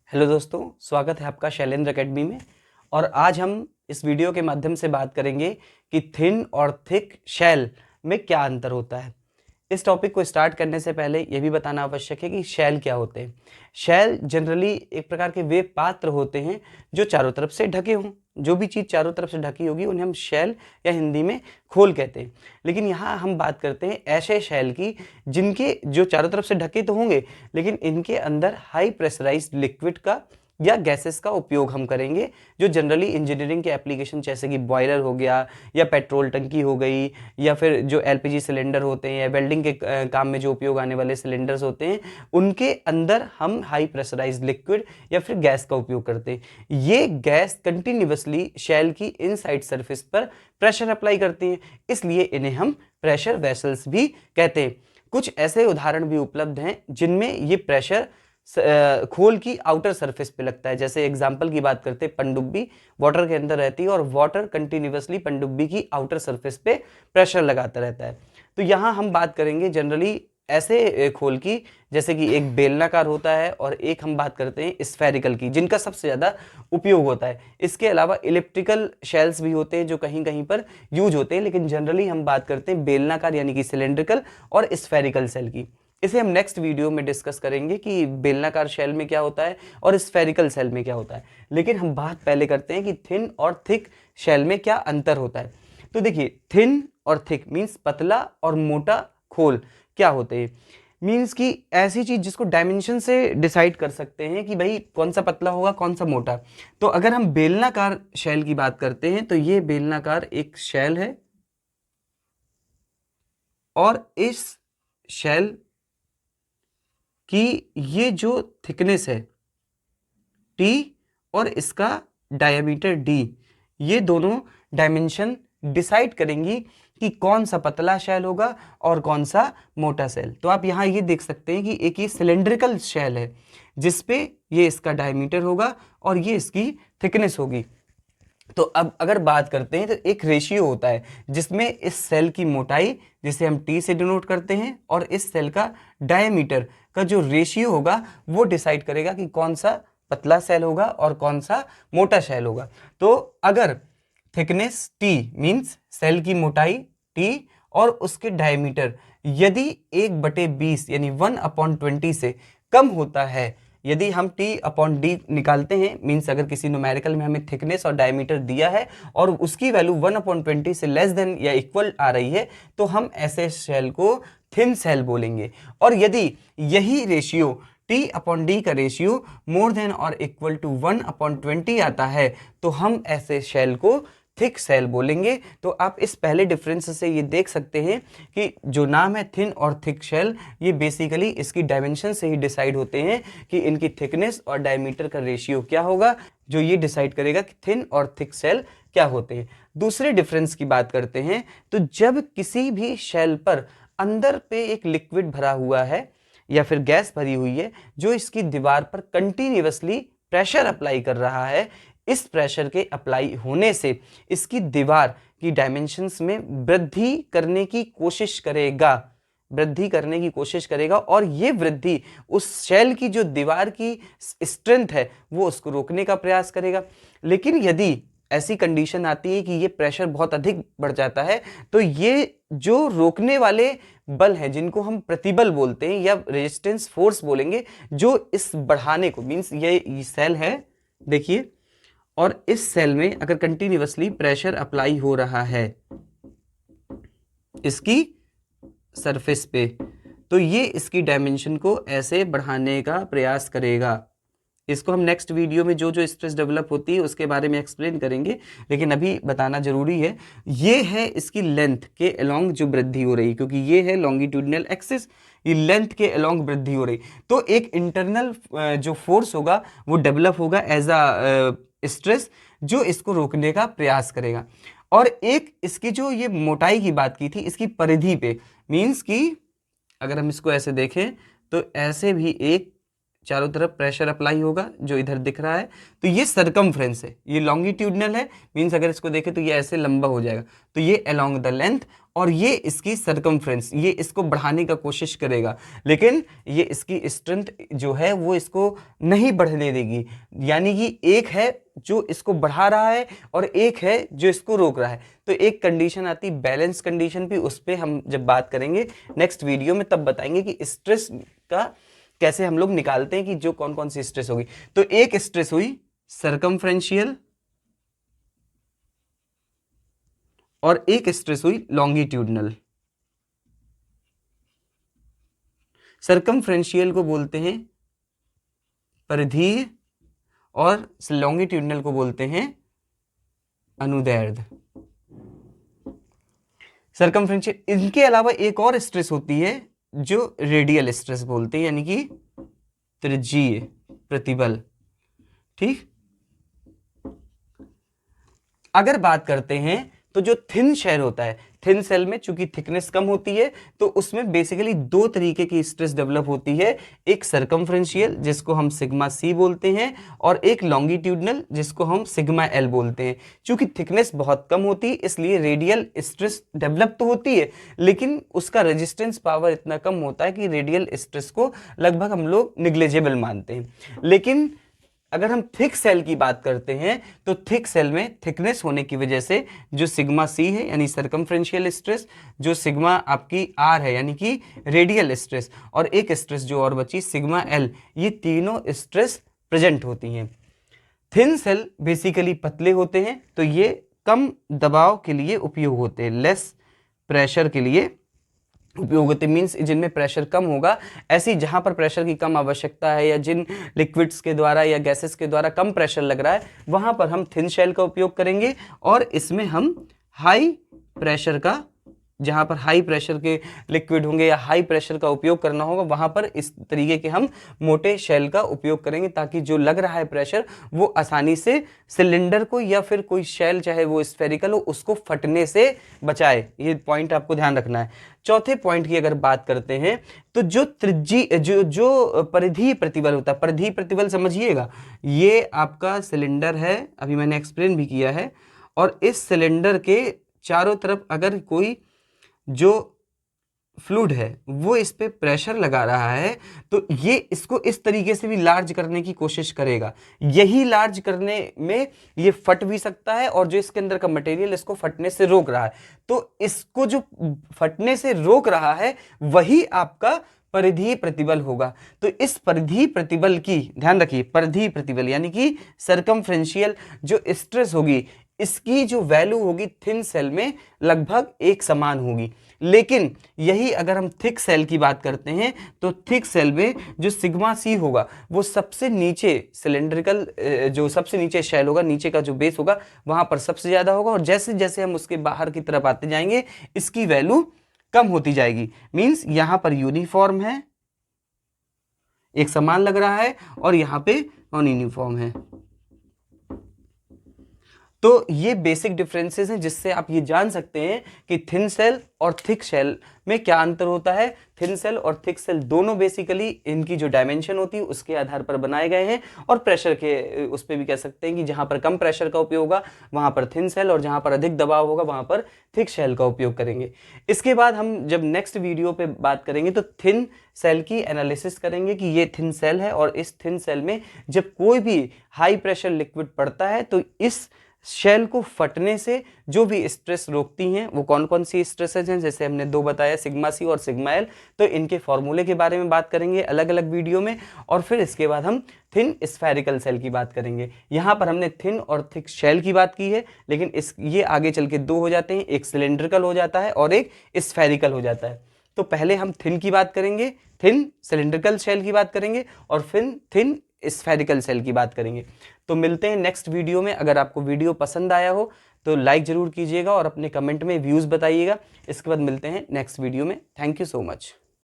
Hello दोस्तों, स्वागत है आपका शैलेंद्र एकेडमी में। और आज हम इस वीडियो के माध्यम से बात करेंगे कि थिन और थिक शेल में क्या अंतर होता है। इस टॉपिक को स्टार्ट करने से पहले यह भी बताना आवश्यक है कि शेल क्या होते हैं। शेल जनरली एक प्रकार के वे पात्र होते हैं जो चारों तरफ से ढके हों। जो भी चीज़ चारों तरफ से ढकी होगी उन्हें हम शेल या हिंदी में खोल कहते हैं। लेकिन यहाँ हम बात करते हैं ऐसे शेल की जिनके जो चारों तरफ से ढके तो होंगे, लेकिन इनके अंदर हाई प्रेशराइज्ड लिक्विड का या गैसेस का उपयोग हम करेंगे, जो जनरली इंजीनियरिंग के एप्लीकेशन जैसे कि बॉयलर हो गया या पेट्रोल टंकी हो गई या फिर जो एलपीजी सिलेंडर होते हैं या वेल्डिंग के काम में जो उपयोग आने वाले सिलेंडर्स होते हैं, उनके अंदर हम हाई प्रेशराइज्ड लिक्विड या फिर गैस का उपयोग करते हैं। ये गैस कंटिन्यूअसली शेल की इनसाइड सरफेस पर प्रेशर अप्लाई करती है, इसलिए इन्हें हम प्रेशर वेसल्स भी कहते हैं। कुछ ऐसे उदाहरण भी उपलब्ध हैं जिनमें ये प्रेशर खोल की आउटर सरफेस पे लगता है। जैसे एग्जांपल की बात करते हैं, पनडुब्बी वाटर के अंदर रहती है और वाटर कंटिन्यूअसली पनडुब्बी की आउटर सरफेस पे प्रेशर लगाता रहता है। तो यहाँ हम बात करेंगे जनरली ऐसे खोल की, जैसे कि एक बेलनाकार होता है और एक हम बात करते हैं स्फेरिकल की, जिनका सबसे ज़्यादा उपयोग होता है। इसके अलावा इलिप्टिकल शेल्स भी होते हैं जो कहीं कहीं पर यूज होते हैं, लेकिन जनरली हम बात करते हैं बेलनाकार यानी कि सिलेंड्रिकल और स्फेरिकल शेल की। इसे हम नेक्स्ट वीडियो में डिस्कस करेंगे कि बेलनाकार शेल में क्या होता है और स्फेरिकल शेल में क्या होता है। लेकिन हम बात पहले करते हैं कि थिन और थिक शेल में क्या अंतर होता है। तो देखिए, थिन और थिक मीन्स पतला और मोटा खोल क्या होते हैं। मीन्स कि ऐसी चीज जिसको डायमेंशन से डिसाइड कर सकते हैं कि भाई कौन सा पतला होगा कौन सा मोटा। तो अगर हम बेलनाकार शेल की बात करते हैं तो ये बेलनाकार एक शेल है और इस शेल कि ये जो थिकनेस है T और इसका डायमीटर D, ये दोनों डायमेंशन डिसाइड करेंगी कि कौन सा पतला शेल होगा और कौन सा मोटा शेल। तो आप यहाँ ये देख सकते हैं कि एक ये सिलेंड्रिकल शेल है जिसपे ये इसका डायमीटर होगा और ये इसकी थिकनेस होगी। तो अब अगर बात करते हैं तो एक रेशियो होता है जिसमें इस सेल की मोटाई, जिसे हम T से डिनोट करते हैं, और इस सेल का डायमीटर का जो रेशियो होगा वो डिसाइड करेगा कि कौन सा पतला सेल होगा और कौन सा मोटा सेल होगा। तो अगर थिकनेस T मीन्स सेल की मोटाई T और उसके डायमीटर यदि 1/20 यानी 1/20 से कम होता है, यदि हम T/D निकालते हैं, मीन्स अगर किसी न्यूमेरिकल में हमें थिकनेस और डायमीटर दिया है और उसकी वैल्यू 1/20 से लेस देन या इक्वल आ रही है, तो हम ऐसे सेल को थिन सेल बोलेंगे। और यदि यही रेशियो T/D का रेशियो मोर देन और इक्वल टू 1/20 आता है, तो हम ऐसे सेल को थिक सेल बोलेंगे। तो आप इस पहले डिफरेंस से ये देख सकते हैं कि जो नाम है थिन और थिक शेल, ये बेसिकली इसकी डायमेंशन से ही डिसाइड होते हैं कि इनकी थिकनेस और डायमीटर का रेशियो क्या होगा, जो ये डिसाइड करेगा कि थिन और थिक शेल क्या होते हैं। दूसरे डिफरेंस की बात करते हैं, तो जब किसी भी शेल पर अंदर पे एक लिक्विड भरा हुआ है या फिर गैस भरी हुई है जो इसकी दीवार पर कंटिन्यूअसली प्रेशर अप्लाई कर रहा है, इस प्रेशर के अप्लाई होने से इसकी दीवार की डायमेंशंस में वृद्धि करने की कोशिश करेगा और ये वृद्धि उस शेल की जो दीवार की स्ट्रेंथ है वो उसको रोकने का प्रयास करेगा। लेकिन यदि ऐसी कंडीशन आती है कि ये प्रेशर बहुत अधिक बढ़ जाता है, तो ये जो रोकने वाले बल हैं जिनको हम प्रतिबल बोलते हैं या रेजिस्टेंस फोर्स बोलेंगे, जो इस बढ़ाने को, मीन्स ये सेल है देखिए, और इस सेल में अगर कंटिन्यूअसली प्रेशर अप्लाई हो रहा है इसकी सरफेस पे, तो ये इसकी डायमेंशन को ऐसे बढ़ाने का प्रयास करेगा। इसको हम नेक्स्ट वीडियो में जो जो स्ट्रेस डेवलप होती है उसके बारे में एक्सप्लेन करेंगे, लेकिन अभी बताना जरूरी है। ये है इसकी लेंथ के अलोंग जो वृद्धि हो रही, क्योंकि ये है लॉन्गिट्यूडिनल एक्सिस, ये लेंथ के अलोंग वृद्धि हो रही, तो एक इंटरनल जो फोर्स होगा वो डेवलप होगा एज अ स्ट्रेस, जो इसको रोकने का प्रयास करेगा। और एक इसकी जो ये मोटाई की बात की थी, इसकी परिधि पे, मीन्स कि अगर हम इसको ऐसे देखें तो ऐसे भी एक चारों तरफ प्रेशर अप्लाई होगा जो इधर दिख रहा है। तो ये सरकमफ्रेंस है, ये लॉन्गिट्यूडनल है, मीन्स अगर इसको देखें तो ये ऐसे लंबा हो जाएगा, तो ये अलोंग द लेंथ, और ये इसकी सरकमफ्रेंस, ये इसको बढ़ाने का कोशिश करेगा, लेकिन ये इसकी स्ट्रेंथ जो है वो इसको नहीं बढ़ने देगी। यानी कि एक है जो इसको बढ़ा रहा है और एक है जो इसको रोक रहा है। तो एक कंडीशन आती है बैलेंस कंडीशन भी, उस पर हम जब बात करेंगे नेक्स्ट वीडियो में, तब बताएंगे कि स्ट्रेस का कैसे हम लोग निकालते हैं कि जो कौन कौन सी स्ट्रेस होगी। तो एक स्ट्रेस हुई सरकमफ्रेंशियल और एक स्ट्रेस हुई लॉन्गिट्यूडनल। सरकमफ्रेंशियल को बोलते हैं परिधीय और लॉन्गिट्यूडनल को बोलते हैं अनुदैर्ध्य। सरकमफ्रेंशियल, इनके अलावा एक और स्ट्रेस होती है जो रेडियल स्ट्रेस बोलते हैं, यानी कि त्रिज्यीय प्रतिबल। ठीक, अगर बात करते हैं तो जो थिन शेल होता है, थिन सेल में चूंकि थिकनेस कम होती है तो उसमें बेसिकली दो तरीके की स्ट्रेस डेवलप होती है, एक सरकमफ्रेंशियल जिसको हम सिग्मा सी बोलते हैं, और एक लॉन्गिट्यूडनल जिसको हम सिग्मा एल बोलते हैं। चूंकि थिकनेस बहुत कम होती है इसलिए रेडियल स्ट्रेस डेवलप तो होती है, लेकिन उसका रेजिस्टेंस पावर इतना कम होता है कि रेडियल स्ट्रेस को लगभग हम लोग निग्लेजेबल मानते हैं। लेकिन अगर हम थिक सेल की बात करते हैं तो थिक सेल में थिकनेस होने की वजह से जो सिग्मा सी है यानी सरकमफ्रेंशियल स्ट्रेस, जो सिग्मा आपकी आर है यानी कि रेडियल स्ट्रेस, और एक स्ट्रेस जो और बची सिग्मा एल, ये तीनों स्ट्रेस प्रेजेंट होती हैं। थिन सेल बेसिकली पतले होते हैं तो ये कम दबाव के लिए उपयोग होते हैं, लेस प्रेशर के लिए उपयोग होते, मीन्स जिनमें प्रेशर कम होगा, ऐसी जहां पर प्रेशर की कम आवश्यकता है या जिन लिक्विड्स के द्वारा या गैसेस के द्वारा कम प्रेशर लग रहा है, वहां पर हम थिन शेल का उपयोग करेंगे। और इसमें हम हाई प्रेशर का, जहां पर हाई प्रेशर के लिक्विड होंगे या हाई प्रेशर का उपयोग करना होगा, वहां पर इस तरीके के हम मोटे शेल का उपयोग करेंगे, ताकि जो लग रहा है प्रेशर वो आसानी से सिलेंडर को या फिर कोई शेल चाहे वो स्फेरिकल हो उसको फटने से बचाए। ये पॉइंट आपको ध्यान रखना है। चौथे पॉइंट की अगर बात करते हैं तो जो परिधीय प्रतिबल होता है, परिधीय प्रतिबल समझिएगा, ये आपका सिलेंडर है, अभी मैंने एक्सप्लेन भी किया है, और इस सिलेंडर के चारों तरफ अगर कोई जो फ्लूइड है वो इस पे प्रेशर लगा रहा है तो ये इसको इस तरीके से भी लार्ज करने की कोशिश करेगा। यही लार्ज करने में ये फट भी सकता है, और जो इसके अंदर का मटेरियल इसको फटने से रोक रहा है, तो इसको जो फटने से रोक रहा है वही आपका परिधीय प्रतिबल होगा। तो इस परिधीय प्रतिबल की ध्यान रखिए, परिधीय प्रतिबल यानी कि सरकमफ्रेंशियल जो स्ट्रेस होगी, इसकी जो वैल्यू होगी थिन सेल में लगभग एक समान होगी। लेकिन यही अगर हम थिक सेल की बात करते हैं तो थिक सेल में जो सिग्मा सी होगा वो सबसे नीचे सिलेंड्रिकल, जो सबसे नीचे शेल होगा, नीचे का जो बेस होगा वहां पर सबसे ज्यादा होगा, और जैसे जैसे हम उसके बाहर की तरफ आते जाएंगे इसकी वैल्यू कम होती जाएगी। मींस यहां पर यूनिफॉर्म है, एक समान लग रहा है, और यहां पे नॉन यूनिफॉर्म है। तो ये बेसिक डिफरेंसेस हैं जिससे आप ये जान सकते हैं कि थिन सेल और थिक सेल में क्या अंतर होता है। थिन सेल और थिक सेल दोनों बेसिकली इनकी जो डायमेंशन होती है उसके आधार पर बनाए गए हैं, और प्रेशर के उस पर भी कह सकते हैं कि जहां पर कम प्रेशर का उपयोग होगा वहां पर थिन सेल, और जहां पर अधिक दबाव होगा वहां पर थिक सेल का उपयोग करेंगे। इसके बाद हम जब नेक्स्ट वीडियो पे बात करेंगे तो थिन सेल की एनालिसिस करेंगे कि ये थिन सेल है, और इस थिन सेल में जब कोई भी हाई प्रेशर लिक्विड पड़ता है तो इस शेल को फटने से जो भी स्ट्रेस रोकती हैं वो कौन कौन सी स्ट्रेसेज हैं, जैसे हमने दो बताया सिग्मा सी और सिग्मा एल। तो इनके फॉर्मूले के बारे में बात करेंगे अलग अलग वीडियो में, और फिर इसके बाद हम थिन स्फेरिकल सेल की बात करेंगे। यहाँ पर हमने थिन और थिक शेल की बात की है, लेकिन ये आगे चल के दो हो जाते हैं, एक सिलेंड्रिकल हो जाता है और एक स्फेरिकल हो जाता है। तो पहले हम थिन की बात करेंगे, थिन सिलेंड्रिकल शेल की बात करेंगे, और फिर थिन स्फेरिकल सेल की बात करेंगे। तो मिलते हैं नेक्स्ट वीडियो में। अगर आपको वीडियो पसंद आया हो तो लाइक जरूर कीजिएगा और अपने कमेंट में व्यूज बताइएगा। इसके बाद मिलते हैं नेक्स्ट वीडियो में। Thank you so much.